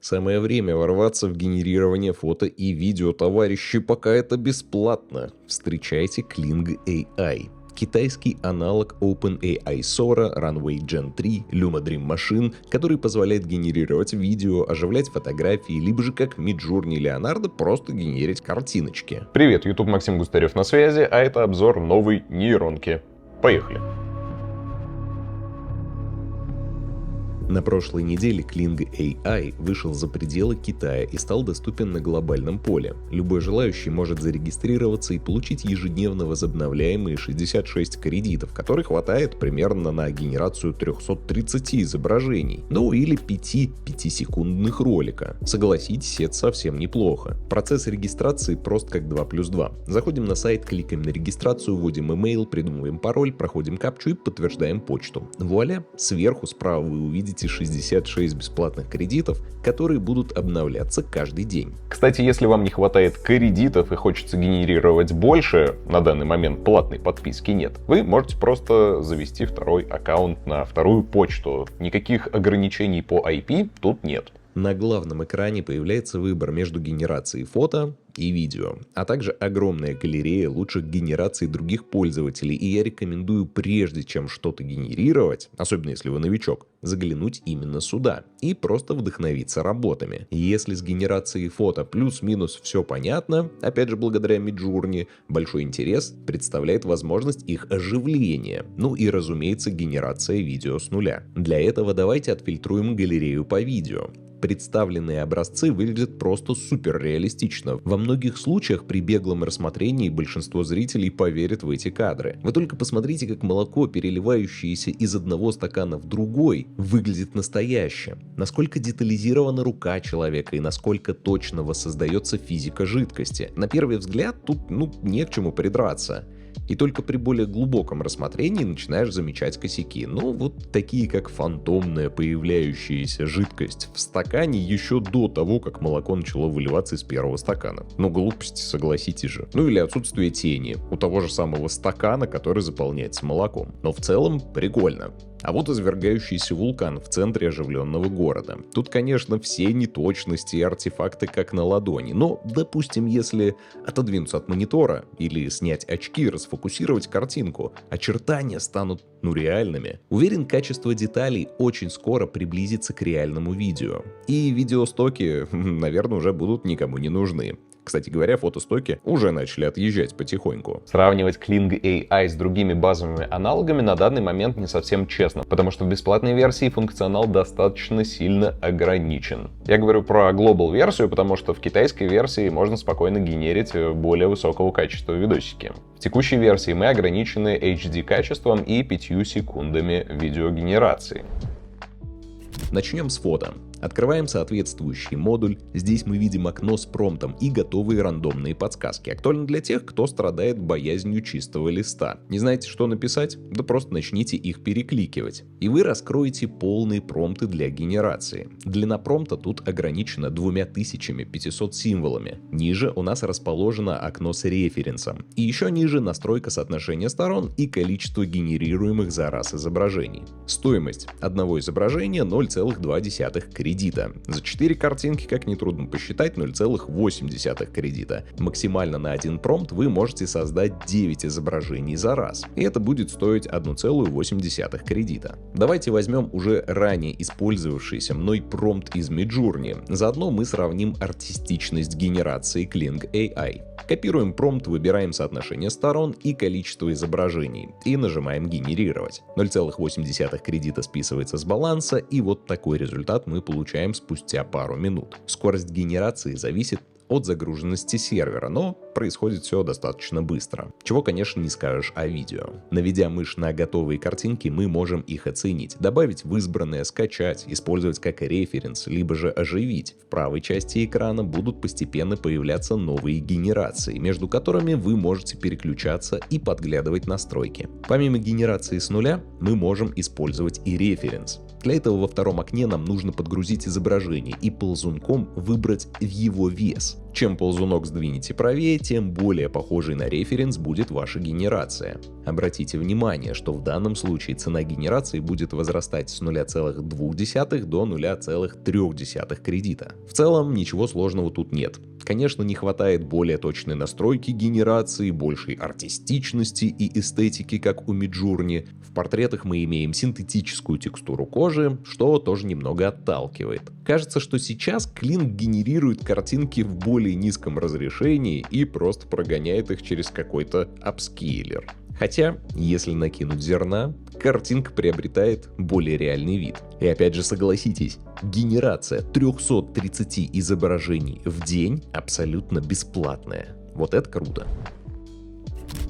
Самое время ворваться в генерирование фото и видео, товарищи, пока это бесплатно. Встречайте Kling AI. Китайский аналог OpenAI Sora, Runway Gen 3, Luma Dream Machine, который позволяет генерировать видео, оживлять фотографии, либо же как Midjourney Leonardo просто генерить картиночки. Привет, YouTube Максим Густарев на связи, а это обзор новой нейронки. Поехали! На прошлой неделе Kling AI вышел за пределы Китая и стал доступен на глобальном поле. Любой желающий может зарегистрироваться и получить ежедневно возобновляемые 66 кредитов, которых хватает примерно на генерацию 330 изображений, ну или 5 5-секундных ролика. Согласитесь, это совсем неплохо. Процесс регистрации прост как 2+2. Заходим на сайт, кликаем на регистрацию, вводим email, придумываем пароль, проходим капчу и подтверждаем почту. Вуаля, сверху справа вы увидите 66 бесплатных кредитов, которые будут обновляться каждый день. Кстати, если вам не хватает кредитов и хочется генерировать больше, на данный момент платной подписки нет, вы можете просто завести второй аккаунт на вторую почту. Никаких ограничений по IP тут нет. На главном экране появляется выбор между генерацией фото и видео, а также огромная галерея лучших генераций других пользователей, и я рекомендую, прежде чем что-то генерировать, особенно если вы новичок, заглянуть именно сюда и просто вдохновиться работами. Если с генерацией фото плюс-минус все понятно, опять же благодаря Midjourney, большой интерес представляет возможность их оживления, ну и разумеется генерация видео с нуля. Для этого давайте отфильтруем галерею по видео. Представленные образцы выглядят просто супер реалистично. Во многих случаях при беглом рассмотрении большинство зрителей поверит в эти кадры. Вы только посмотрите, как молоко, переливающееся из одного стакана в другой, выглядит настоящим. Насколько детализирована рука человека и насколько точно воссоздается физика жидкости. На первый взгляд тут не к чему придраться. И только при более глубоком рассмотрении начинаешь замечать косяки. Ну, вот такие как фантомная появляющаяся жидкость в стакане еще до того, как молоко начало выливаться из первого стакана. Ну, глупости, согласитесь же. Ну, или отсутствие тени у того же самого стакана, который заполняется молоком. Но в целом прикольно. А вот извергающийся вулкан в центре оживленного города. Тут, конечно, все неточности и артефакты как на ладони, но, допустим, если отодвинуться от монитора или снять очки, расфокусировать картинку, очертания станут, реальными. Уверен, качество деталей очень скоро приблизится к реальному видео. И видеостоки, наверное, уже будут никому не нужны. Кстати говоря, фотостоки уже начали отъезжать потихоньку. Сравнивать Kling AI с другими базовыми аналогами на данный момент не совсем честно, потому что в бесплатной версии функционал достаточно сильно ограничен. Я говорю про Global версию, потому что в китайской версии можно спокойно генерить более высокого качества видосики. В текущей версии мы ограничены HD качеством и 5 секундами видеогенерации. Начнем с фото. Открываем соответствующий модуль. Здесь мы видим окно с промптом и готовые рандомные подсказки. Актуально для тех, кто страдает боязнью чистого листа. Не знаете, что написать? Да просто начните их перекликивать. И вы раскроете полные промпты для генерации. Длина промпта тут ограничена 2500 символами. Ниже у нас расположено окно с референсом. И еще ниже настройка соотношения сторон и количество генерируемых за раз изображений. Стоимость одного изображения 0,2 кредита. За 4 картинки, как нетрудно посчитать, 0,8 кредита. Максимально на один промпт вы можете создать 9 изображений за раз. И это будет стоить 1,8 кредита. Давайте возьмем уже ранее использовавшийся мной промпт из Midjourney. Заодно мы сравним артистичность генерации Kling AI. Копируем промпт, выбираем соотношение сторон и количество изображений и нажимаем «Генерировать». 0,8 кредита списывается с баланса, и вот такой результат мы получаем спустя пару минут. Скорость генерации зависит от загруженности сервера, но происходит все достаточно быстро. Чего, конечно, не скажешь о видео. Наведя мышь на готовые картинки, мы можем их оценить, добавить в избранное, скачать, использовать как референс, либо же оживить. В правой части экрана будут постепенно появляться новые генерации, между которыми вы можете переключаться и подглядывать настройки. Помимо генерации с нуля, мы можем использовать и референс. Для этого во втором окне нам нужно подгрузить изображение и ползунком выбрать его вес. Чем ползунок сдвинете правее, тем более похожей на референс будет ваша генерация. Обратите внимание, что в данном случае цена генерации будет возрастать с 0,2 до 0,3 кредита. В целом ничего сложного тут нет. Конечно, не хватает более точной настройки генерации, большей артистичности и эстетики, как у Midjourney. В портретах мы имеем синтетическую текстуру кожи, что тоже немного отталкивает. Кажется, что сейчас Kling генерирует картинки в более низком разрешении и просто прогоняет их через какой-то апскейлер. Хотя, если накинуть зерна, картинка приобретает более реальный вид. И опять же согласитесь, генерация 330 изображений в день абсолютно бесплатная. Вот это круто.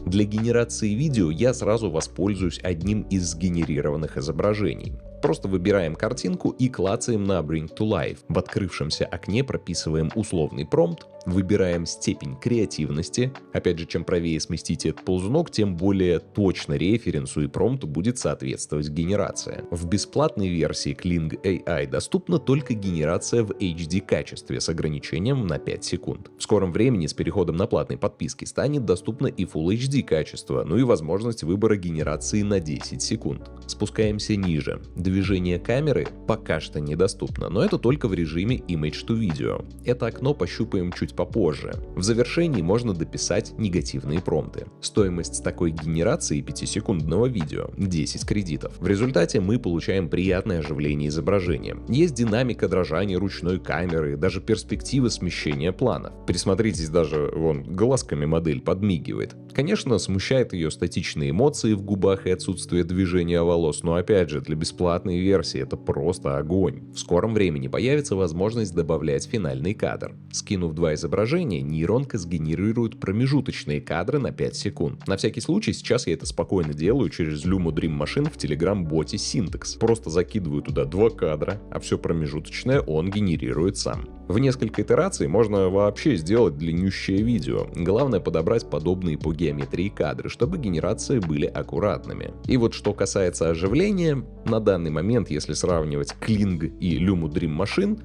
Для генерации видео я сразу воспользуюсь одним из сгенерированных изображений. Просто выбираем картинку и клацаем на Bring to Life. В открывшемся окне прописываем условный промпт, выбираем степень креативности. Опять же, чем правее сместите этот ползунок, тем более точно референсу и промпту будет соответствовать генерация. В бесплатной версии Kling AI доступна только генерация в HD качестве с ограничением на 5 секунд. В скором времени с переходом на платные подписки станет доступно и Full HD качество, ну и возможность выбора генерации на 10 секунд. Спускаемся ниже. Движение камеры пока что недоступно, но это только в режиме Image to Video. Это окно пощупаем чуть попозже. В завершении можно дописать негативные промпты. Стоимость такой генерации 5-секундного видео — 10 кредитов. В результате мы получаем приятное оживление изображения. Есть динамика дрожания ручной камеры, даже перспективы смещения планов. Присмотритесь, даже вон глазками модель подмигивает. Конечно, смущает ее статичные эмоции в губах и отсутствие движения волос, но опять же, для бесплатной версии это просто огонь. В скором времени появится возможность добавлять финальный кадр. Скинув два изображения, нейронка сгенерирует промежуточные кадры на 5 секунд. На всякий случай сейчас я это спокойно делаю через Lumo Dream Machine в Telegram-боте Syntax. Просто закидываю туда 2 кадра, а все промежуточное он генерирует сам. В несколько итераций можно вообще сделать длиннющее видео. Главное подобрать подобные по геометрии кадры, чтобы генерации были аккуратными. И вот что касается оживления, на данный момент, если сравнивать Kling и Lumo Dream Machine,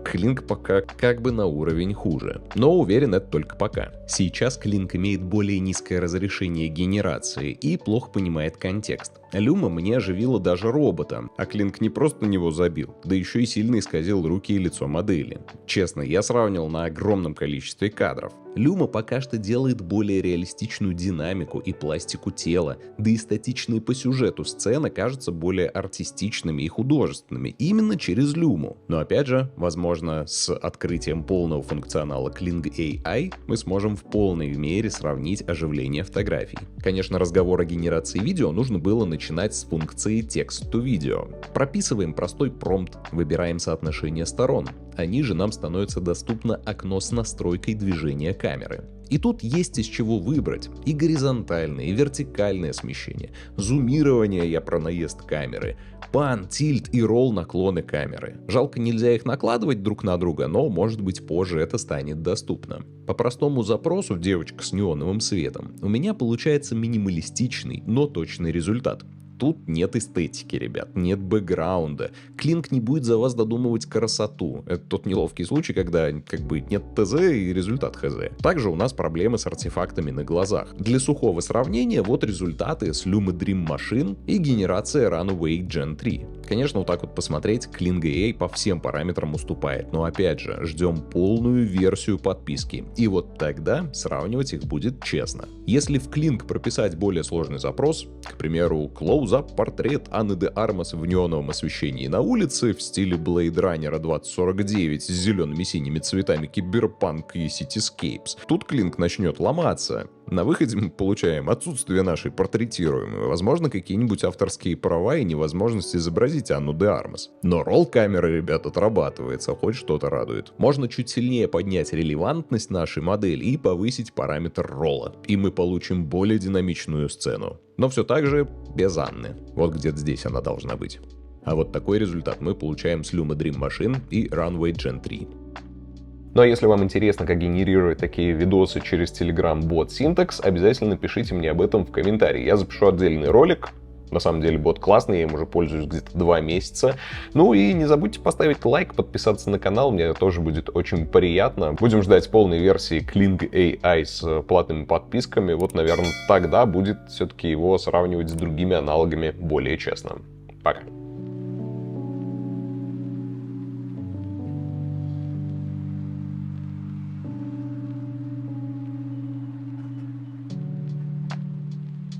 Kling пока как бы на уровень хуже. Но уверен, это только пока. Сейчас Kling имеет более низкое разрешение генерации и плохо понимает контекст. Lumo мне оживила даже робота, а Kling не просто на него забил, да еще и сильно исказил руки и лицо модели. Честно, я сравнивал на огромном количестве кадров. Lumo пока что делает более реалистичную динамику и пластику тела, да и статичные по сюжету сцены кажутся более артистичными и художественными именно через Lumo. Но опять же, возможно, с открытием полного функционала Kling AI мы сможем в полной мере сравнить оживление фотографий. Конечно, разговор о генерации видео нужно было начинать с функции Text to Video. Прописываем простой промпт, выбираем соотношение сторон, а ниже нам становится доступно окно с настройкой движения камеры. И тут есть из чего выбрать. И горизонтальное, и вертикальное смещение, зумирование я про наезд камеры, пан, тильт и ролл наклоны камеры. Жалко, нельзя их накладывать друг на друга, но может быть позже это станет доступно. По простому запросу «девочка с неоновым светом» у меня получается минималистичный, но точный результат. Тут нет эстетики, ребят, нет бэкграунда. Kling не будет за вас додумывать красоту. Это тот неловкий случай, когда нет ТЗ и результат ХЗ. Также у нас проблемы с артефактами на глазах. Для сухого сравнения вот результаты с Lumo Dream Machine и генерация Runway Gen 3. Конечно, вот так вот посмотреть, Kling AI по всем параметрам уступает, но опять же, ждем полную версию подписки. И вот тогда сравнивать их будет честно. Если в Kling прописать более сложный запрос, к примеру, close-up портрет Анны де Армас в неоновом освещении на улице в стиле Blade Runner 2049 с зелеными синими цветами киберпанк и Cityscapes, тут Kling начнет ломаться. На выходе мы получаем отсутствие нашей портретируемой, возможно, какие-нибудь авторские права и невозможность изобразить Анну де Армас. Но ролл камеры, ребят, отрабатывается, хоть что-то радует. Можно чуть сильнее поднять релевантность нашей модели и повысить параметр ролла, и мы получим более динамичную сцену. Но все так же без Анны. Вот где-то здесь она должна быть. А вот такой результат мы получаем с Lumo Dream Machine и Runway Gen 3. Ну а если вам интересно, как генерировать такие видосы через Telegram-бот Syntax, обязательно пишите мне об этом в комментарии. Я запишу отдельный ролик, На самом деле бот классный, я им уже пользуюсь где-то 2 месяца. Ну и не забудьте поставить лайк, подписаться на канал, мне тоже будет очень приятно. Будем ждать полной версии Kling AI с платными подписками. Вот, наверное, тогда будет все-таки его сравнивать с другими аналогами более честно. Пока.